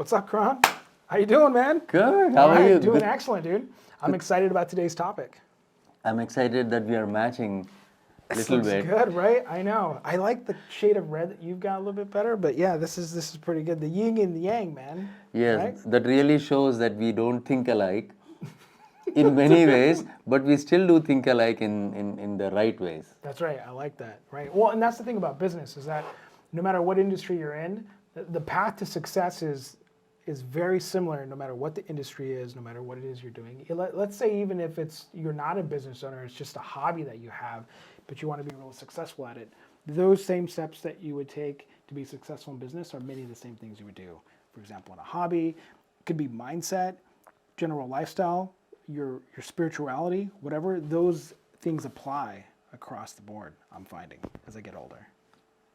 What's up, Kiran? How you doing, man? Good. How are you? Doing excellent, dude. I'm excited about today's topic. I'm excited that we are matching a This little looks bit. good, right? I know. I like the shade of red that you've got a little bit better, but yeah, this is pretty good. The yin and the yang, man. Yes, Right? that really shows that we don't think alike in many ways, but we still do think alike in the right ways. That's right. I like that. Right. Well, and that's the thing about business is that no matter what industry you're in, the path to success is very similar no matter what the industry is, no matter what it is you're doing. Let's say even if you're not a business owner, it's just a hobby that you have, but you want to be real successful at it. Those same steps that you would take to be successful in business are many of the same things you would do. For example, in a hobby, it could be mindset, general lifestyle, your spirituality, whatever, those things apply across the board, I'm finding, as I get older.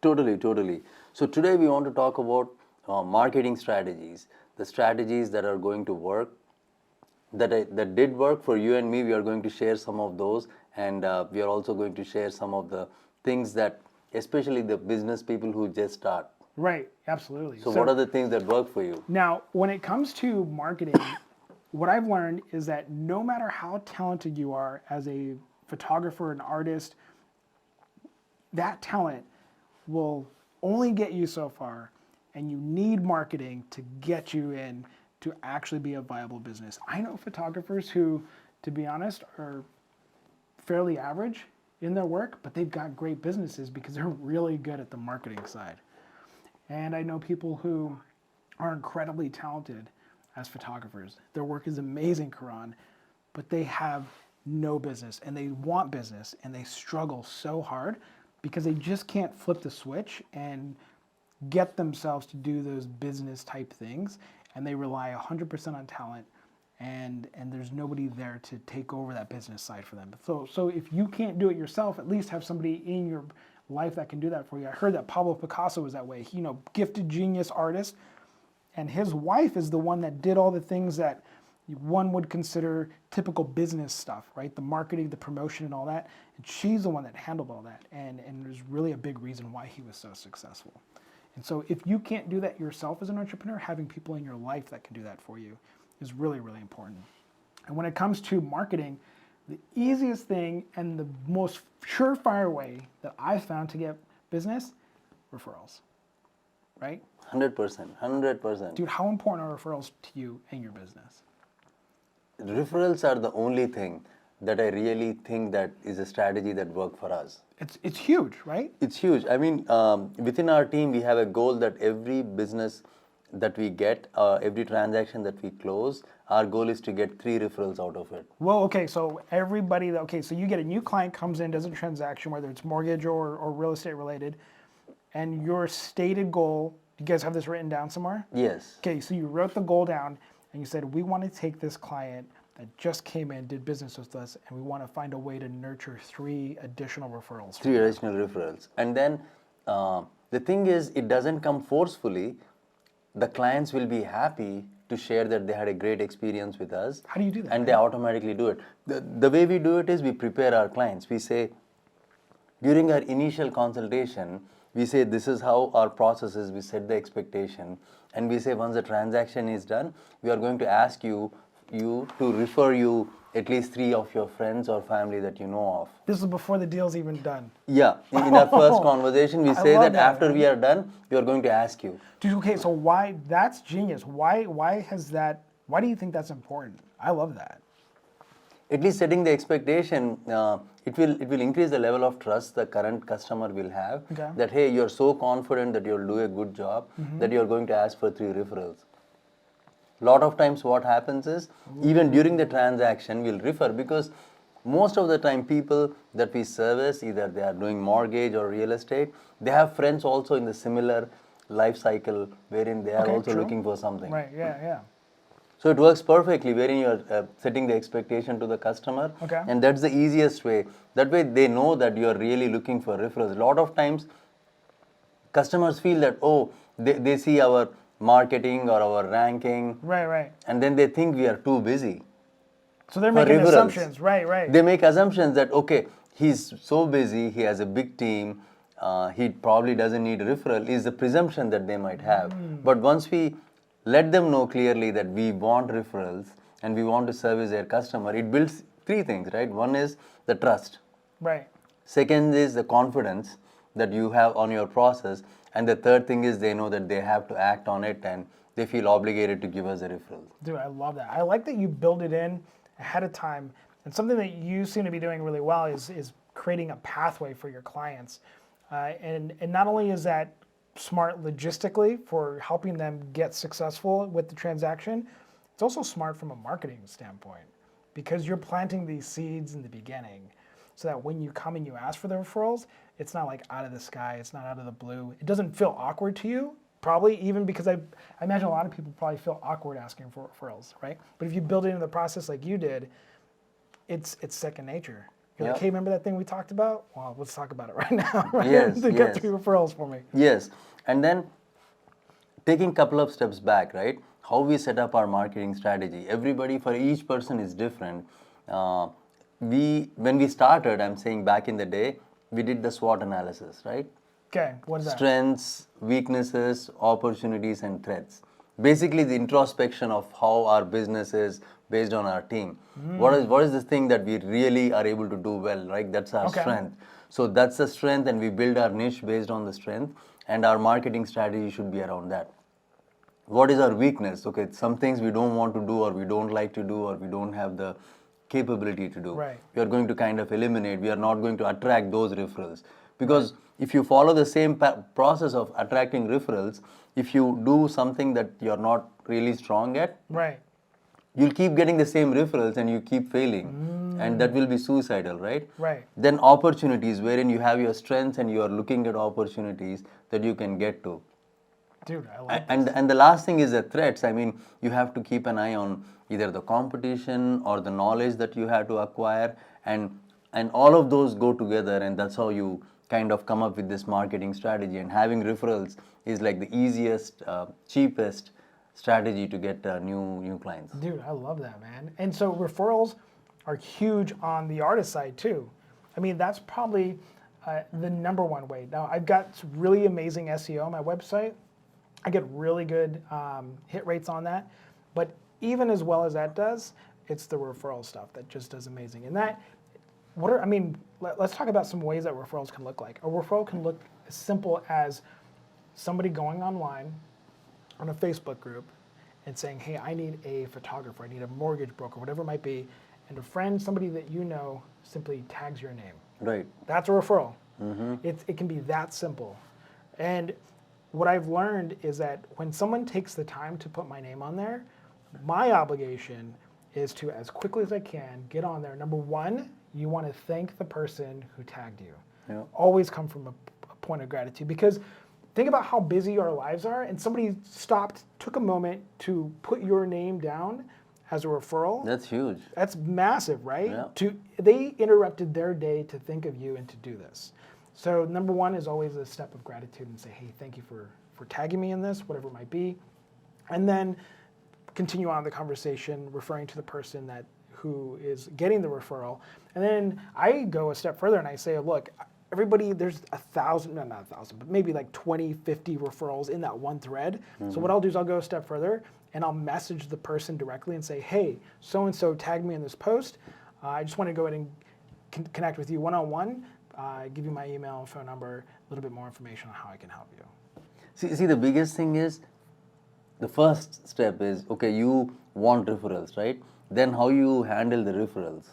Totally. So today we want to talk about marketing strategies, the strategies that are going to work, that did work for you and me. We are going to share some of those, and we are also going to share some of the things that, especially the business people who just start. Right, absolutely. So what are the things that work for you? Now, when it comes to marketing, what I've learned is that no matter how talented you are as a photographer, an artist, that talent will only get you so far, and you need marketing to get you in to actually be a viable business. I know photographers who, to be honest, are fairly average in their work, but they've got great businesses because they're really good at the marketing side. And I know people who are incredibly talented as photographers. Their work is amazing, Kiran, but they have no business, and they want business, and they struggle so hard because they just can't flip the switch and get themselves to do those business type things, and they rely 100% on talent, and there's nobody there to take over that business side for them. So if you can't do it yourself, at least have somebody in your life that can do that for you. I heard that Pablo Picasso was that way. He, gifted genius artist, and his wife is the one that did all the things that one would consider typical business stuff, right? The marketing, the promotion, and all that. And she's the one that handled all that. And there's really a big reason why he was so successful. And so if you can't do that yourself as an entrepreneur, having people in your life that can do that for you is really, really important. And when it comes to marketing, the easiest thing and the most surefire way that I've found to get business, referrals, right? 100%. Dude, how important are referrals to you and your business? Referrals are the only thing that I really think that is a strategy that worked for us. It's huge, right? It's huge. I mean, within our team, we have a goal that every business that we get, every transaction that we close, our goal is to get 3 referrals out of it. Well, okay, so so you get a new client comes in, does a transaction, whether it's mortgage or real estate related, and your stated goal, you guys have this written down somewhere? Yes. Okay, so you wrote the goal down, and you said, we want to take this client that just came in, did business with us, and we want to find a way to nurture 3 additional referrals. 3 additional referrals. And then the thing is, it doesn't come forcefully. The clients will be happy to share that they had a great experience with us. How do you do that? And they automatically do it. The way we do it is we prepare our clients. We say, during our initial consultation, we say this is how our process is. We set the expectation. And we say once the transaction is done, we are going to ask you to refer you at least 3 of your friends or family that you know of. This is before the deal's even done. Yeah, in our first conversation, we say that after we are done, we are going to ask you. Dude, okay, so why, that's genius. Why do you think that's important? I love that. At least setting the expectation, it will increase the level of trust the current customer will have. Okay. That, hey, you're so confident that you'll do a good job, that you're going to ask for 3 referrals. Lot of times what happens is, even during the transaction, we'll refer, because most of the time people that we service, either they are doing mortgage or real estate, they have friends also in the similar life cycle wherein they are also looking for something. Right, yeah. So it works perfectly wherein you are setting the expectation to the customer, Okay. and that's the easiest way. That way they know that you are really looking for referrals. A lot of times customers feel that, they see our marketing or our ranking, Right. and then they think we are too busy. So they're making referrals. assumptions, right. They make assumptions that, okay, he's so busy, he has a big team, he probably doesn't need a referral, is the presumption that they might have. But once we let them know clearly that we want referrals and we want to service their customer, it builds three things, right? One is the trust. Right. Second is the confidence that you have on your process. And the third thing is they know that they have to act on it and they feel obligated to give us a referral. Dude, I love that. I like that you build it in ahead of time. And something that you seem to be doing really well is creating a pathway for your clients. And not only is that smart logistically for helping them get successful with the transaction, it's also smart from a marketing standpoint because you're planting these seeds in the beginning so that when you come and you ask for the referrals, it's not like out of the sky, it's not out of the blue. It doesn't feel awkward to you, probably even because I imagine a lot of people probably feel awkward asking for referrals, right? But if you build it into the process like you did, it's second nature. You're like, hey, remember that thing we talked about? Well, let's talk about it right now. Right? Yes, Get 3 referrals for me. Yes, and then taking a couple of steps back, right? How we set up our marketing strategy. Everybody, for each person is different. When we started, I'm saying back in the day, we did the SWOT analysis, right? Okay, what is that? Strengths, weaknesses, opportunities, and threats. Basically, the introspection of how our business is based on our team. What is the thing that we really are able to do well, right? That's our strength. So that's the strength, and we build our niche based on the strength, and our marketing strategy should be around that. What is our weakness? Okay, some things we don't want to do, or we don't like to do, or we don't have the capability to do. Right. We are going to kind of eliminate. We are not going to attract those referrals. Because if you follow the same process of attracting referrals, if you do something that you're not really strong at, Right. you'll keep getting the same referrals and you keep failing. And that will be suicidal, right? Right. Then opportunities wherein you have your strengths and you are looking at opportunities that you can get to. Dude, I like And the last thing is the threats. I mean, you have to keep an eye on either the competition or the knowledge that you have to acquire, and all of those go together, and that's how you kind of come up with this marketing strategy. And having referrals is like the easiest, cheapest strategy to get new clients. Dude, I love that, man. And so referrals are huge on the artist side too. I mean, that's probably the number one way. Now, I've got really amazing SEO on my website. I get really good hit rates on that. But even as well as that does, it's the referral stuff that just does amazing. And that, let's talk about some ways that referrals can look like. A referral can look as simple as somebody going online on a Facebook group and saying, hey, I need a photographer, I need a mortgage broker, whatever it might be, and a friend, somebody that you know, simply tags your name. Right. That's a referral. It can be that simple. And what I've learned is that when someone takes the time to put my name on there, my obligation is to, as quickly as I can, get on there. Number one, you want to thank the person who tagged you. Yeah. Always come from a point of gratitude, because think about how busy our lives are, and somebody took a moment to put your name down as a referral. That's huge. That's massive, right? Yeah. They interrupted their day to think of you and to do this. So number one is always a step of gratitude and say, hey, thank you for tagging me in this, whatever it might be. And then continue on the conversation, referring to the person who is getting the referral. And then I go a step further and I say, look, everybody, there's 1,000, not 1,000, but maybe like 20, 50 referrals in that one thread. So what I'll do is I'll go a step further and I'll message the person directly and say, hey, so-and-so tagged me in this post. I just want to go ahead and connect with you one-on-one, give you my email and phone number, a little bit more information on how I can help you. See, the biggest thing is, the first step is, okay, you want referrals, right? Then how you handle the referrals.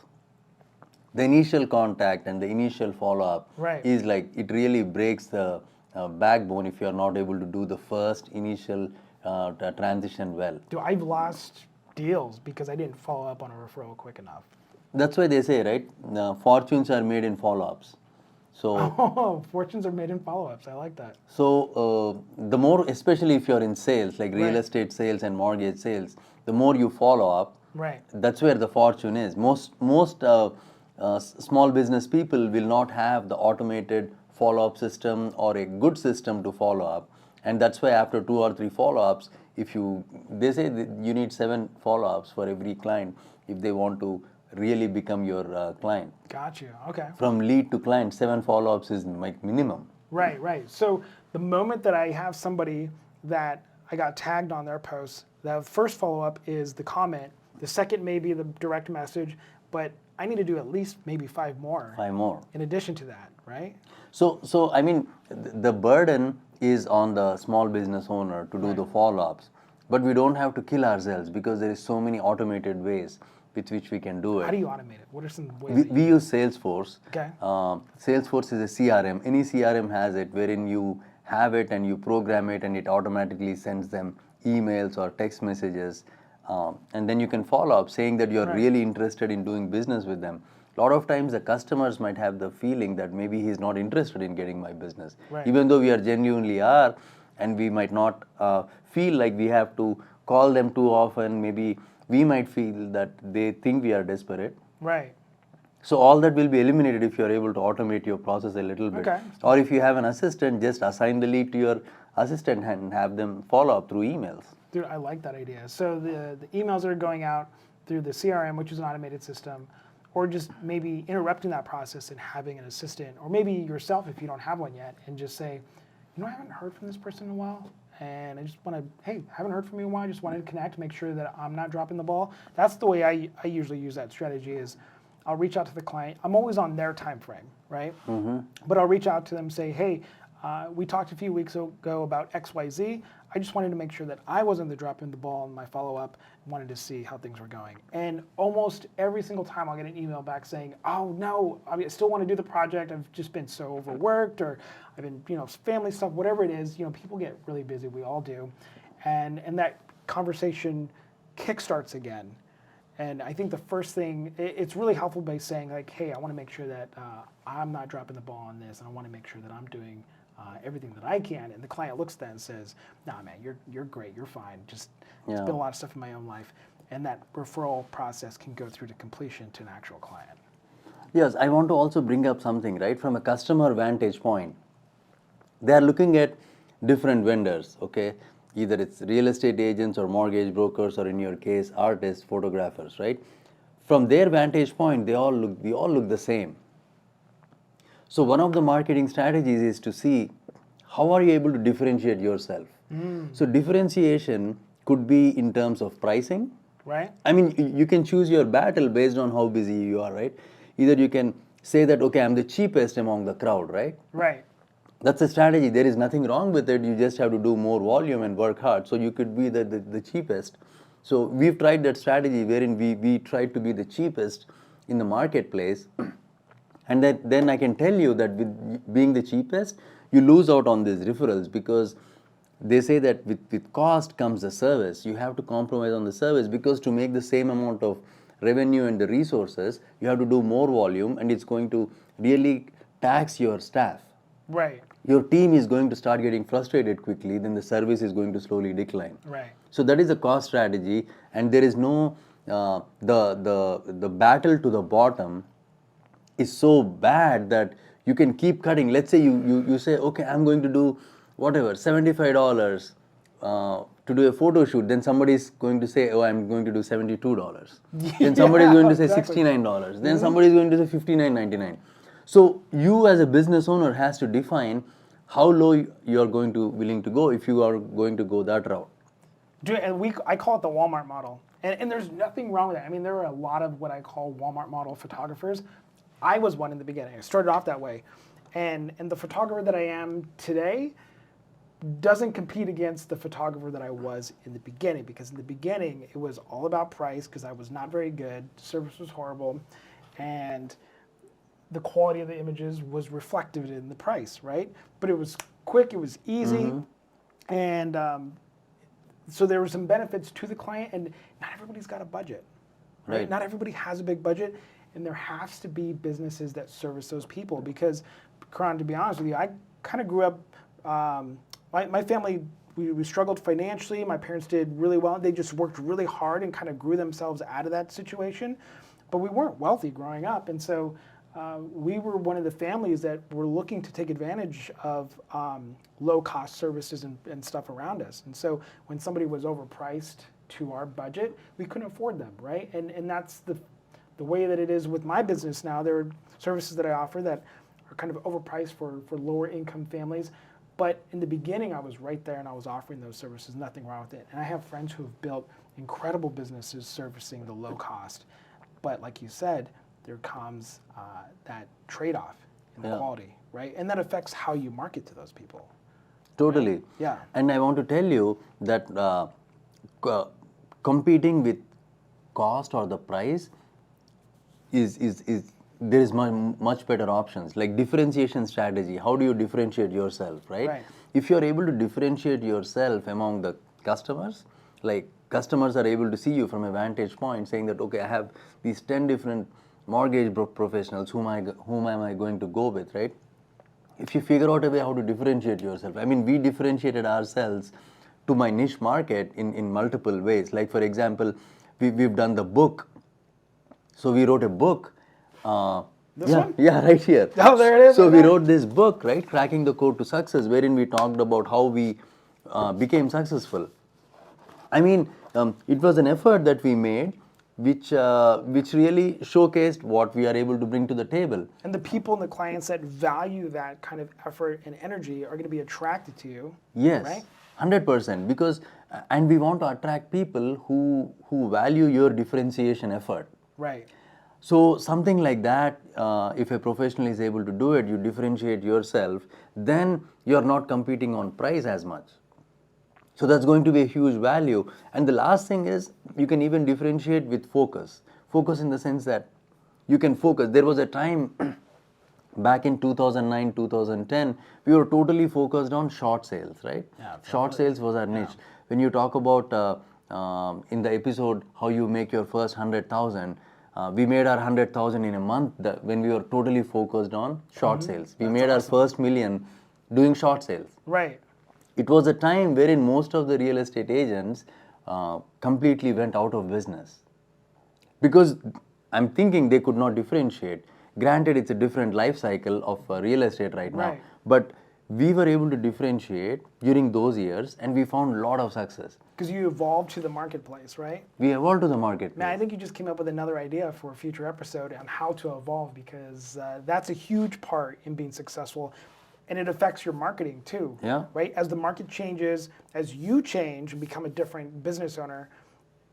The initial contact and the initial follow-up is like, it really breaks the backbone if you're not able to do the first initial transition well. Dude, I've lost deals because I didn't follow up on a referral quick enough. That's why they say, right, fortunes are made in follow-ups. So, fortunes are made in follow-ups. I like that. So the more, especially if you're in sales, like real estate sales and mortgage sales, the more you follow up, that's where the fortune is. Most small business people will not have the automated follow-up system or a good system to follow up, and that's why after 2 or 3 follow-ups, they say that you need 7 follow-ups for every client if they want to really become your client. Got you. Okay. From lead to client, 7 follow-ups is like minimum. Right. So the moment that I have somebody that I got tagged on their posts. The first follow-up is the comment. The second may be the direct message, but I need to do at least maybe 5 more. 5 more. In addition to that, right? So I mean, the burden is on the small business owner to do the follow-ups, but we don't have to kill ourselves because there is so many automated ways with which we can do it. How do you automate it? What are some ways? We use Salesforce. Okay. Salesforce is a CRM. Any CRM has it, wherein you have it and you program it, and it automatically sends them emails or text messages, and then you can follow up saying that you're really interested in doing business with them. A lot of times the customers might have the feeling that maybe he's not interested in getting my business, even though we are genuinely are, and we might not feel like we have to call them too often. Maybe we might feel that they think we are desperate. Right. So all that will be eliminated if you are able to automate your process a little bit. Okay. Or if you have an assistant, just assign the lead to your assistant and have them follow up through emails. Dude, I like that idea. So the emails that are going out through the CRM, which is an automated system, or just maybe interrupting that process and having an assistant, or maybe yourself if you don't have one yet, and just say, I haven't heard from this person in a while, and I just want to, hey, haven't heard from you in a while, I just wanted to connect, make sure that I'm not dropping the ball. That's the way I usually use that strategy is I'll reach out to the client. I'm always on their time frame, right? But I'll reach out to them and say, hey, we talked a few weeks ago about XYZ. I just wanted to make sure that I wasn't dropping the ball in my follow-up, wanted to see how things were going. And almost every single time I'll get an email back saying, oh no, I still want to do the project. I've just been so overworked, or I've been, family stuff, whatever it is. People get really busy, we all do. And that conversation kickstarts again. And I think the first thing, it's really helpful by saying like, hey, I want to make sure that I'm not dropping the ball on this, and I want to make sure that I'm doing everything that I can. And the client looks at that and says, nah, man, you're great, you're fine. Just it's been a lot of stuff in my own life. And that referral process can go through to completion to an actual client. Yes, I want to also bring up something, right? From a customer vantage point, they are looking at different vendors, okay? Either it's real estate agents or mortgage brokers, or in your case, artists, photographers, right? From their vantage point, we all look the same. So one of the marketing strategies is to see how are you able to differentiate yourself. So differentiation could be in terms of pricing. Right. I mean, you can choose your battle based on how busy you are, right? Either you can say that, okay, I'm the cheapest among the crowd, right? Right. That's a strategy. There is nothing wrong with it. You just have to do more volume and work hard. So you could be the cheapest. So we've tried that strategy wherein we tried to be the cheapest in the marketplace. And then I can tell you that with being the cheapest, you lose out on these referrals, because they say that with cost comes the service. You have to compromise on the service, because to make the same amount of revenue and the resources, you have to do more volume, and it's going to really tax your staff. Right. Your team is going to start getting frustrated quickly, then the service is going to slowly decline. Right. So that is a cost strategy, and there is no, the battle to the bottom is so bad that you can keep cutting. Let's say you say, okay, I'm going to do whatever, $75 to do a photo shoot. Then somebody is going to say, oh, I'm going to do $72. Then somebody is going to say $69. Then somebody is going to say $59.99. So you as a business owner has to define how low you are willing to go if you are going to go that route. And I call it the Walmart model. And there's nothing wrong with that. I mean, there are a lot of what I call Walmart model photographers. I was one in the beginning. I started off that way. And the photographer that I am today doesn't compete against the photographer that I was in the beginning, because in the beginning it was all about price, because I was not very good, service was horrible, and the quality of the images was reflected in the price, right? But it was quick, it was easy, and so there were some benefits to the client, and not everybody's got a budget, right? Not everybody has a big budget, and there has to be businesses that service those people, because, Kiran, to be honest with you, I kind of grew up, my family, we struggled financially. My parents did really well. They just worked really hard and kind of grew themselves out of that situation. But we weren't wealthy growing up. And so we were one of the families that were looking to take advantage of low-cost services and stuff around us. And so when somebody was overpriced to our budget, we couldn't afford them, right? And that's the way that it is with my business now. There are services that I offer that are kind of overpriced for lower income families. But in the beginning, I was right there and I was offering those services, nothing wrong with it. And I have friends who have built incredible businesses servicing the low cost. But like you said, there comes that trade-off in the quality, right? And that affects how you market to those people. Totally. Right? Yeah. And I want to tell you that competing with cost or the price is there is much better options, like differentiation strategy. How do you differentiate yourself, right? Right. If you are able to differentiate yourself among the customers, like customers are able to see you from a vantage point saying that, okay, I have these 10 different mortgage professionals, whom am I going to go with, right? If you figure out a way how to differentiate yourself, I mean, we differentiated ourselves to my niche market in multiple ways. Like, for example, we've done the book. So we wrote a book. This one? Yeah, right here. Oh, there it is. So we wrote this book, right, Cracking the Code to Success, wherein we talked about how we became successful. I mean, it was an effort that we made, which really showcased what we are able to bring to the table. And the people and the clients that value that kind of effort and energy are going to be attracted to you. Yes, right? 100%. Because, and we want to attract people who value your differentiation effort. Right. So something like that, if a professional is able to do it, you differentiate yourself, then you're not competing on price as much. So that's going to be a huge value. And the last thing is, you can even differentiate with focus. Focus in the sense that you can focus. There was a time back in 2009, 2010, we were totally focused on short sales, right? Yeah, short sales was our niche. When you talk about in the episode how you make your first 100,000, we made our 100,000 in a month when we were totally focused on short sales. We made our first million doing short sales. Right. It was a time wherein most of the real estate agents completely went out of business. Because I'm thinking they could not differentiate. Granted, it's a different life cycle of real estate right now. Right. But we were able to differentiate during those years, and we found a lot of success. Because you evolved to the marketplace, right? We evolved to the marketplace. Man, I think you just came up with another idea for a future episode on how to evolve, because that's a huge part in being successful. And it affects your marketing too, Yeah. right? As the market changes, as you change and become a different business owner,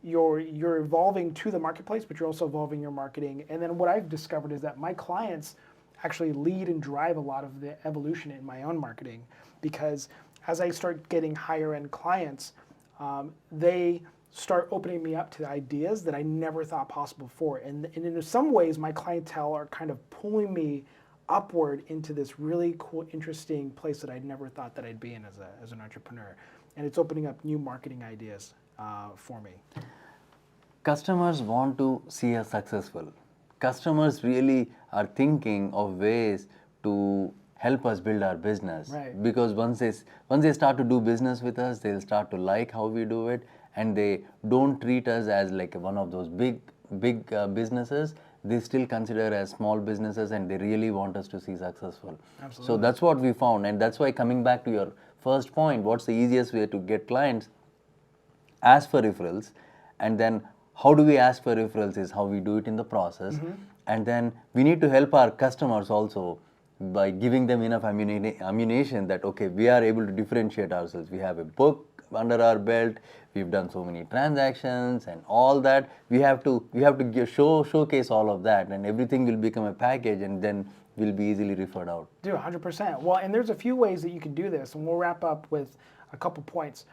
you're evolving to the marketplace, but you're also evolving your marketing. And then what I've discovered is that my clients actually lead and drive a lot of the evolution in my own marketing, because as I start getting higher end clients, they start opening me up to ideas that I never thought possible before. And in some ways, my clientele are kind of pulling me upward into this really cool, interesting place that I never thought that I'd be in as an entrepreneur. And it's opening up new marketing ideas for me. Customers want to see us successful. Customers really are thinking of ways to help us build our business. Right. Because once they start to do business with us, they'll start to like how we do it, and they don't treat us as like one of those big businesses. They still consider as small businesses, and they really want us to see successful. Absolutely. So that's what we found, and that's why, coming back to your first point, what's the easiest way to get clients? Ask for referrals, and then how do we ask for referrals is how we do it in the process. And then we need to help our customers also by giving them enough ammunition that, okay, we are able to differentiate ourselves. We have a book under our belt, we've done so many transactions and all that. We have to showcase all of that, and everything will become a package, and then will be easily referred out. Dude, 100%. Well, and there's a few ways that you can do this, and we'll wrap up with a couple points.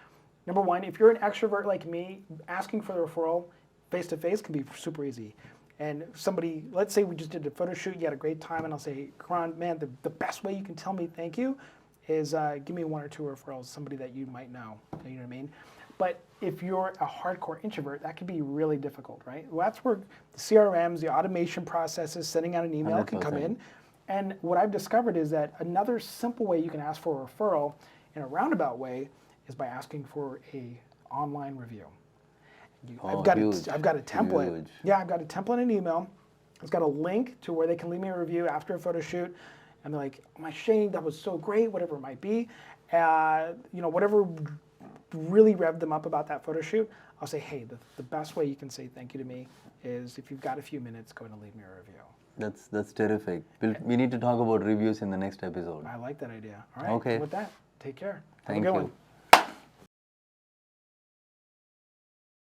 Number one, if you're an extrovert like me, asking for the referral face-to-face can be super easy. And somebody, let's say we just did a photo shoot, you had a great time, and I'll say, Kiran, man, the best way you can tell me thank you is give me one or two referrals, somebody that you might know, you know what I mean? But if you're a hardcore introvert, that can be really difficult, right? Well, that's where the CRMs, the automation processes, sending out an email 100%. can come in. And what I've discovered is that another simple way you can ask for a referral in a roundabout way is by asking for a online review. I've got a template. Huge. Yeah, I've got a template in an email. It's got a link to where they can leave me a review after a photo shoot. And they're like, oh, my Shane, that was so great, whatever it might be. Whatever really revved them up about that photo shoot, I'll say, hey, the best way you can say thank you to me is if you've got a few minutes, go and leave me a review. That's terrific. We need to talk about reviews in the next episode. I like that idea. All right. Okay. So with that, take Take care. Have a Thank good you. one.